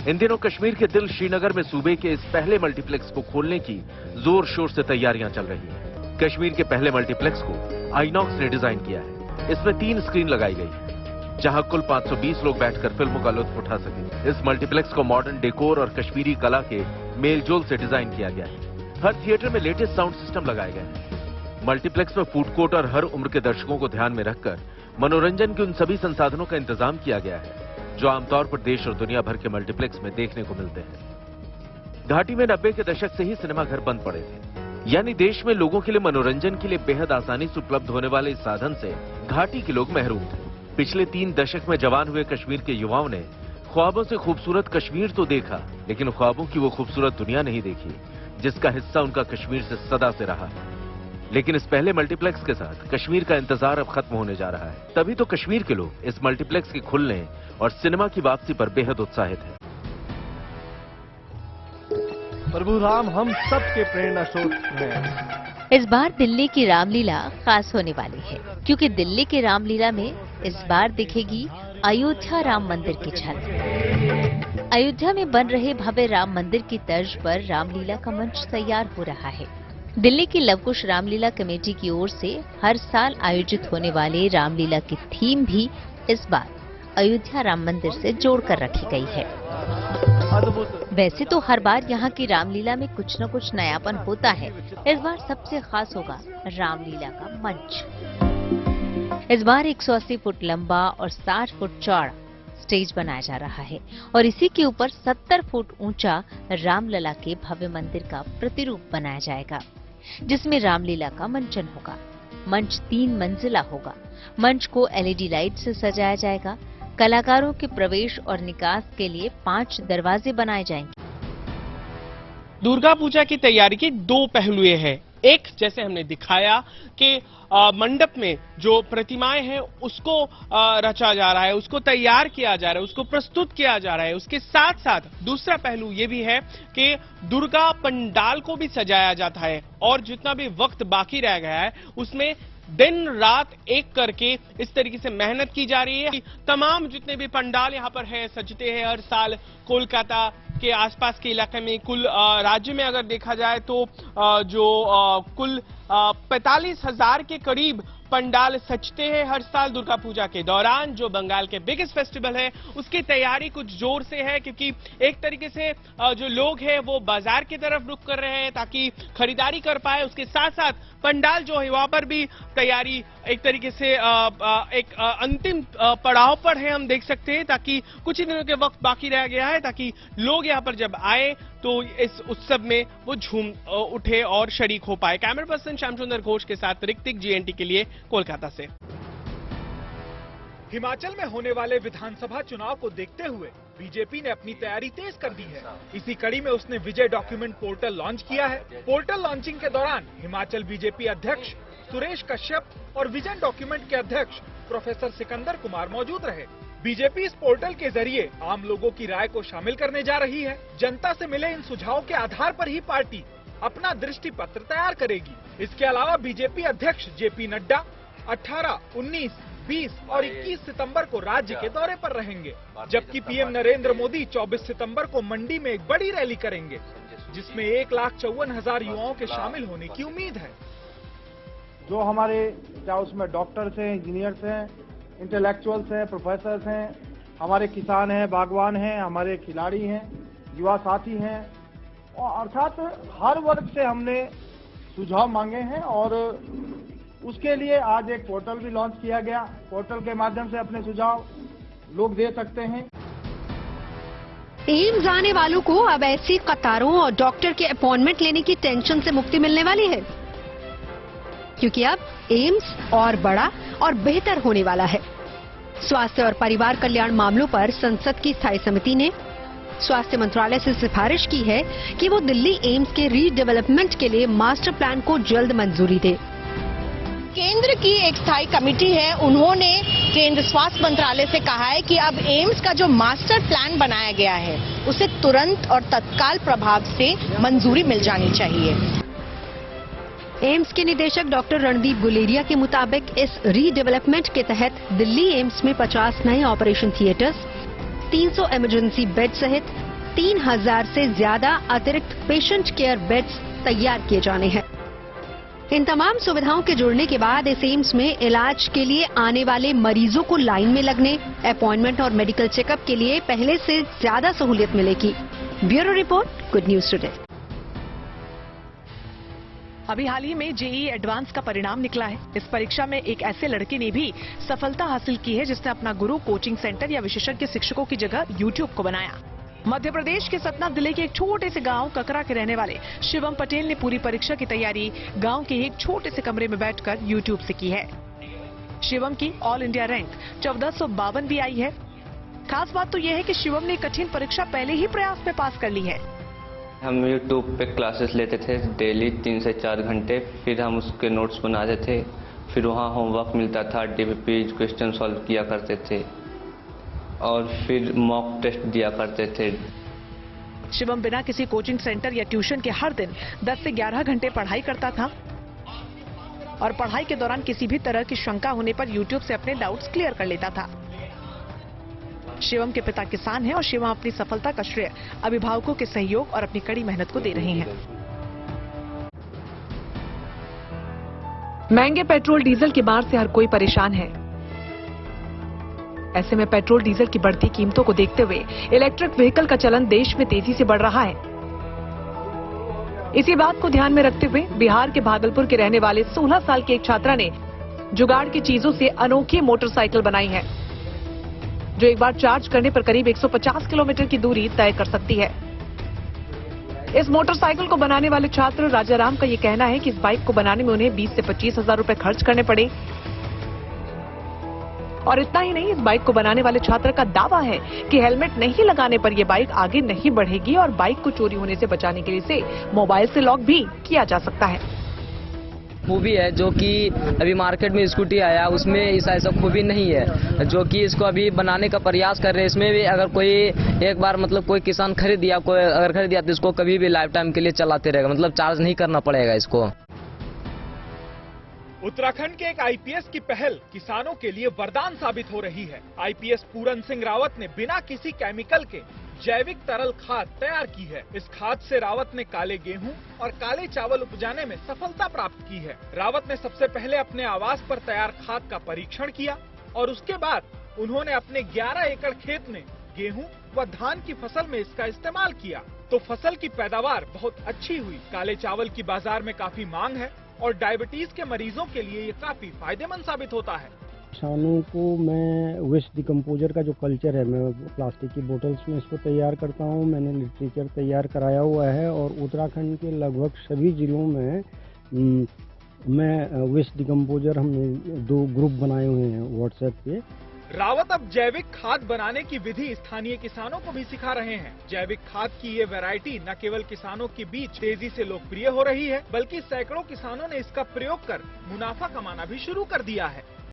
इन दिनों कश्मीर के दिल श्रीनगर में सूबे के इस पहले मल्टीप्लेक्स को खोलने की जोर शोर से तैयारियां चल रही हैं। कश्मीर के पहले मल्टीप्लेक्स को आइनॉक्स ने डिजाइन किया है। इसमें 3 स्क्रीन लगाई गई है, जहां कुल 520 लोग बैठकर फिल्मों का लुत्फ उठा सकें। इस मल्टीप्लेक्स को मॉडर्न डेकोर और कश्मीरी कला के मेलजोल से डिजाइन किया गया है। हर थिएटर में लेटेस्ट साउंड सिस्टम लगाए गए हैं। मल्टीप्लेक्स में फूड कोर्ट और हर उम्र के दर्शकों को ध्यान में रखकर मनोरंजन के उन सभी संसाधनों का इंतजाम किया गया है जो आमतौर पर देश और दुनिया भर के मल्टीप्लेक्स में देखने को मिलते हैं। घाटी में 90 के दशक से ही सिनेमा घर बंद पड़े थे, यानी देश में लोगों के लिए मनोरंजन के लिए बेहद आसानी से उपलब्ध होने वाले इस साधन से घाटी के लोग महरूम थे। पिछले 3 दशक में जवान हुए कश्मीर के युवाओं ने ख्वाबों से खूबसूरत कश्मीर तो देखा, लेकिन ख्वाबों की वो खूबसूरत दुनिया नहीं देखी जिसका हिस्सा उनका कश्मीर से सदा से रहा है। लेकिन इस पहले मल्टीप्लेक्स के साथ कश्मीर का इंतजार अब खत्म होने जा रहा है। तभी तो कश्मीर के लोग इस मल्टीप्लेक्स के खुलने और सिनेमा की वापसी पर बेहद उत्साहित हैं। प्रभु राम हम सबके प्रेरणा स्रोत हैं। इस बार दिल्ली की रामलीला खास होने वाली है, क्योंकि दिल्ली की रामलीला में इस बार दिखेगी अयोध्या राम मंदिर की झलक। अयोध्या में बन रहे भव्य राम मंदिर की तर्ज पर रामलीला का मंच तैयार हो रहा है। दिल्ली की लवकुश रामलीला कमेटी की ओर से हर साल आयोजित होने वाले रामलीला की थीम भी इस बार अयोध्या राम मंदिर से जोड़कर रखी गई है। वैसे तो हर बार यहाँ की रामलीला में कुछ न कुछ नयापन होता है, इस बार सबसे खास होगा रामलीला का मंच। इस बार 180 फुट लंबा और 60 फुट चौड़ा स्टेज बनाया जा रहा है और इसी के ऊपर 70 फुट ऊंचा रामलला के भव्य मंदिर का प्रतिरूप बनाया जाएगा, जिसमें रामलीला का मंचन होगा। मंच 3 मंजिला होगा। मंच को LED लाइट से सजाया जाएगा। कलाकारों के प्रवेश और निकास के लिए 5 दरवाजे बनाए जाएंगे। दुर्गा पूजा की तैयारी के 2 पहलू हैं। एक, जैसे हमने दिखाया कि मंडप में जो प्रतिमाएं हैं उसको रचा जा रहा है, उसको तैयार किया जा रहा है, उसको प्रस्तुत किया जा रहा है। उसके साथ साथ दूसरा पहलू ये भी है कि दुर्गा पंडाल को भी सजाया जाता है और जितना भी वक्त बाकी रह गया है उसमें दिन रात एक करके इस तरीके से मेहनत की जा रही है। तमाम जितने भी पंडाल यहाँ पर है सजते हैं हर साल। कोलकाता के आसपास के इलाके में, कुल राज्य में अगर देखा जाए तो कुल 45,000 के करीब पंडाल सजते हैं हर साल दुर्गा पूजा के दौरान। जो बंगाल के बिगेस्ट फेस्टिवल है उसकी तैयारी कुछ जोर से है, क्योंकि एक तरीके से जो लोग हैं वो बाजार की तरफ रुख कर रहे हैं ताकि खरीदारी कर पाए। उसके साथ साथ पंडाल जो है वहां पर भी तैयारी एक तरीके से एक अंतिम पड़ाव पर है, हम देख सकते हैं, ताकि कुछ ही दिनों के वक्त बाकी रह गया है ताकि लोग यहाँ पर जब आए तो इस उत्सव में वो झूम उठे और शरीक हो पाए। कैमरा पर्सन श्याम सुंदर घोष के साथ ऋतिक, GNT के लिए कोलकाता से। हिमाचल में होने वाले विधानसभा चुनाव को देखते हुए बीजेपी ने अपनी तैयारी तेज कर दी है। इसी कड़ी में उसने विजय डॉक्यूमेंट पोर्टल लॉन्च किया है। पोर्टल लॉन्चिंग के दौरान हिमाचल बीजेपी अध्यक्ष सुरेश कश्यप और विजन डॉक्यूमेंट के अध्यक्ष प्रोफेसर सिकंदर कुमार मौजूद रहे। बीजेपी इस पोर्टल के जरिए आम लोगों की राय को शामिल करने जा रही है। जनता से मिले इन सुझावों के आधार पर ही पार्टी अपना दृष्टि पत्र तैयार करेगी। इसके अलावा बीजेपी अध्यक्ष JP नड्डा 18, 19, 20 और 21 सितंबर को राज्य के दौरे पर रहेंगे, जबकि PM नरेंद्र मोदी 24 सितंबर को मंडी में एक बड़ी रैली करेंगे, जिसमें 1,54,000 युवाओं के शामिल होने की उम्मीद है। जो हमारे चाहे उसमें डॉक्टर्स हैं, इंजीनियर्स हैं, इंटेलेक्चुअल्स हैं, प्रोफेसर्स हैं, हमारे किसान हैं, बागवान हैं, हमारे खिलाड़ी हैं, युवा साथी हैं, और अर्थात हर वर्ग से हमने सुझाव मांगे हैं और उसके लिए आज एक पोर्टल भी लॉन्च किया गया। पोर्टल के माध्यम से अपने सुझाव लोग दे सकते हैं। एम्स आने वालों को अब ऐसी कतारों और डॉक्टर के अपॉइंटमेंट लेने की टेंशन से मुक्ति मिलने वाली है, क्योंकि अब एम्स और बड़ा और बेहतर होने वाला है। स्वास्थ्य और परिवार कल्याण मामलों पर संसद की स्थायी समिति ने स्वास्थ्य मंत्रालय से सिफारिश की है कि वो दिल्ली एम्स के रीडेवलपमेंट के लिए मास्टर प्लान को जल्द मंजूरी दे। केंद्र की एक स्थायी कमेटी है, उन्होंने केंद्र स्वास्थ्य मंत्रालय से कहा है कि अब एम्स का जो मास्टर प्लान बनाया गया है उसे तुरंत और तत्काल प्रभाव से मंजूरी मिल जानी चाहिए। एम्स के निदेशक डॉक्टर रणदीप गुलेरिया के मुताबिक इस रीडेवलपमेंट के तहत दिल्ली एम्स में 50 नए ऑपरेशन थिएटर्स, 300 इमरजेंसी बेड सहित 3000 से ज्यादा अतिरिक्त पेशेंट केयर बेड्स तैयार किए जाने हैं। इन तमाम सुविधाओं के जुड़ने के बाद इस एम्स में इलाज के लिए आने वाले मरीजों को लाइन में लगने, अपॉइंटमेंट और मेडिकल चेकअप के लिए पहले से ज्यादा सहूलियत मिलेगी। Bureau report, good news today. अभी हाल ही में जेईई एडवांस का परिणाम निकला है। इस परीक्षा में एक ऐसे लड़के ने भी सफलता हासिल की है जिसने अपना गुरु, कोचिंग सेंटर या विशेषज्ञ शिक्षकों की जगह यूट्यूब को बनाया। मध्य प्रदेश के सतना जिले के एक छोटे से गांव ककरा के रहने वाले शिवम पटेल ने पूरी परीक्षा की तैयारी गांव के एक छोटे से कमरे में बैठकर यूट्यूब से की है। शिवम की ऑल इंडिया रैंक 1452 भी आई है। खास बात तो यह है कि शिवम ने कठिन परीक्षा पहले ही प्रयास में पास कर ली है। हम यूट्यूब पे क्लासेस लेते थे डेली 3 से 4 घंटे, फिर हम उसके नोट्स बनाते थे, फिर वहाँ होमवर्क मिलता था, डीपीपी क्वेश्चन सॉल्व किया करते थे और फिर मॉक टेस्ट दिया करते थे। शिवम बिना किसी कोचिंग सेंटर या ट्यूशन के हर दिन 10 से 11 घंटे पढ़ाई करता था और पढ़ाई के दौरान किसी भी तरह की शंका होने पर यूट्यूब से अपने डाउट्स क्लियर कर लेता था। शिवम के पिता किसान हैं और शिवम अपनी सफलता का श्रेय अभिभावकों के सहयोग और अपनी कड़ी मेहनत को दे रहे हैं। महंगे पेट्रोल डीजल की मार से हर कोई परेशान है। ऐसे में पेट्रोल डीजल की बढ़ती कीमतों को देखते हुए इलेक्ट्रिक व्हीकल का चलन देश में तेजी से बढ़ रहा है। इसी बात को ध्यान में रखते हुए बिहार के भागलपुर के रहने वाले 16 साल की एक छात्रा ने जुगाड़ की चीजों से अनोखी मोटरसाइकिल बनाई है जो एक बार चार्ज करने पर करीब 150 किलोमीटर की दूरी तय कर सकती है। इस मोटरसाइकिल को बनाने वाले छात्र राजाराम का ये कहना है कि इस बाइक को बनाने में उन्हें 20 से 25 हजार रुपए खर्च करने पड़े और इतना ही नहीं, इस बाइक को बनाने वाले छात्र का दावा है कि हेलमेट नहीं लगाने पर यह बाइक आगे नहीं बढ़ेगी और बाइक को चोरी होने से बचाने के लिए इसे मोबाइल से लॉक भी किया जा सकता है। खूबी है जो कि अभी मार्केट में स्कूटी आया उसमें ऐसा खूबी नहीं है जो कि इसको अभी बनाने का प्रयास कर रहे हैं। इसमें भी अगर कोई एक बार मतलब कोई किसान खरीद दिया, कोई अगर खरीद दिया तो इसको कभी भी लाइफ टाइम के लिए चलाते रहेगा, मतलब चार्ज नहीं करना पड़ेगा इसको। उत्तराखंड के एक आईपीएस की पहल किसानों के लिए वरदान साबित हो रही है। आईपीएस पूरन सिंह रावत ने बिना किसी केमिकल के जैविक तरल खाद तैयार की है। इस खाद से रावत ने काले गेहूं और काले चावल उपजाने में सफलता प्राप्त की है। रावत ने सबसे पहले अपने आवास पर तैयार खाद का परीक्षण किया और उसके बाद उन्होंने अपने 11 एकड़ खेत में गेहूं व धान की फसल में इसका इस्तेमाल किया तो फसल की पैदावार बहुत अच्छी हुई। काले चावल की बाजार में काफी मांग है और डायबिटीज के मरीजों के लिए ये काफी फायदेमंद साबित होता है। किसानों को मैं वेस्ट डिकम्पोजर का जो कल्चर है, मैं प्लास्टिक की बोतल्स में इसको तैयार करता हूँ। मैंने लिटरेचर तैयार कराया हुआ है और उत्तराखंड के लगभग सभी जिलों में मैं वेस्ट डिकम्पोजर हमने 2 ग्रुप बनाए हुए हैं व्हाट्सएप पे। रावत अब जैविक खाद बनाने की विधि स्थानीय किसानों को भी सिखा रहे हैं। जैविक खाद की ये वैरायटी न केवल किसानों के बीच तेजी से लोकप्रिय हो रही है बल्कि सैकड़ों किसानों ने इसका प्रयोग कर मुनाफा कमाना भी शुरू कर दिया है।